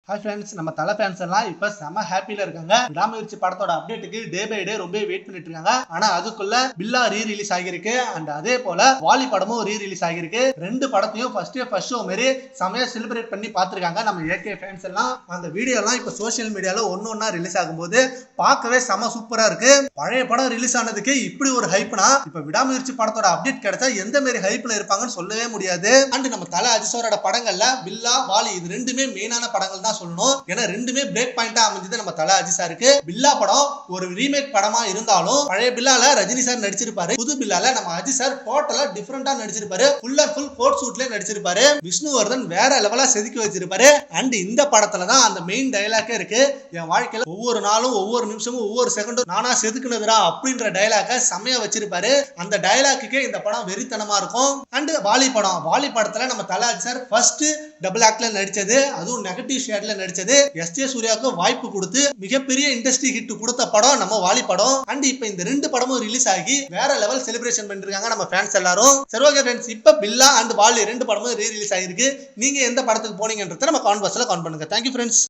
Hi friends, நம்ம தலை fans எல்லாம் இப்ப செம ஹாப்பில இருக்காங்க. விடாமுயற்சி படத்தோட அப்டேட்டுக்கு டே பை டே ரொம்ப வெயிட் பண்ணிட்டு இருக்காங்க. ஆனா அதுக்குள்ள பில்லா ரீ-ரிலீஸ் ஆகிருக்கு. அண்ட் அதே போல வாலி படமும் ரீ-ரிலீஸ் ஆகிருக்கு. ரெண்டு படத்தையும் ஃபர்ஸ்ட் ஷோ மாதிரி செமையா செலிப்ரேட் பண்ணி பார்த்திருக்காங்க நம்ம ஏகே ஃபேன்ஸ் எல்லாம். அந்த வீடியோ எல்லாம் இப்ப சோஷியல் மீடியால ஒன்னொன்னா ரிலீஸ் ஆகும்போது பார்க்கவே செம சூப்பரா இருக்கு. பழைய படம் ரிலீஸ் ஆனதுக்கு இப்படி ஒரு ஹைப்னா இப்ப விடாமுயற்சி படத்தோட அப்டேட் கிடைச்சா எந்த மாதிரி ஹைப்ல இருப்பாங்கன்னு சொல்லவே முடியாது. அண்ட் நம்ம தலை அஜித்தோட படங்கள்ல பில்லா வாலி இது ரெண்டுமே மெயினான படங்கள் தான் சொல்லணும். ஏன்னா ரெண்டுமே பிரேக் பாயிண்டா அமைஞ்சது நம்ம தல அஜித் சாருக்கு. பில்லா படம் ஒரு ரீமேக் படமா இருந்தாலும் பழைய பில்லால ரஜினி சார் நடிச்சிருப்பாரு. புது பில்லால நம்ம அஜித் சார் டோட்டலா டிஃபரெண்டா நடிச்சிருப்பாரு. ஃபுல் அண்ட் ஃபுல் கோட் சூட்ல நடிச்சிருப்பாரு. விஷ்ணுவர்தன் வேற லெவலா செதுக்கி வச்சிருப்பாரு. அண்ட் இந்த படத்துல தான் அந்த மெயின் டயலாக்கே இருக்கு. என் வாழ்க்கையில ஒவ்வொரு நாளும் ஒவ்வொரு நிமிஷமும் ஒவ்வொரு செகண்டும் நானா செதுக்குனதுரா அப்படின்ற டயலாக்க செமையா வச்சிருப்பாரு. அந்த டயலாக்குக்கே இந்த படம் வெறித்தனமா இருக்கும். அண்ட் வாலி படத்துல நம்ம Thala Ajith sir first double ஆக்ட்ல நடிச்சது, அதுவும் நெகட்டிவ் ஷேட்ல நடிச்சது. எஸ்.ஜே. சூர்யாவுக்கு வாய்ப்பு கொடுத்து மிகப்பெரிய இண்டஸ்ட்ரி ஹிட் கொடுத்த படம் நம்ம வாலி படம். அண்ட் இப்ப இந்த ரெண்டு படமும் ரிலீஸ் ஆகி வேற லெவல் செலிப்ரேஷன் பண்ணிருக்காங்க நம்ம ஃபேன்ஸ் எல்லாரும். சரி ஓகே ஃப்ரெண்ட்ஸ், இப்ப பில்லா அண்ட் வாலி ரெண்டு படமும் ரீ ரிலீஸ் ஆகிருக்கு. நீங்க எந்த படத்துக்கு போனீங்கன்றத நம்ம கான்வர்ஸ்ல கமெண்ட் பண்ணுங்க. Thank you friends.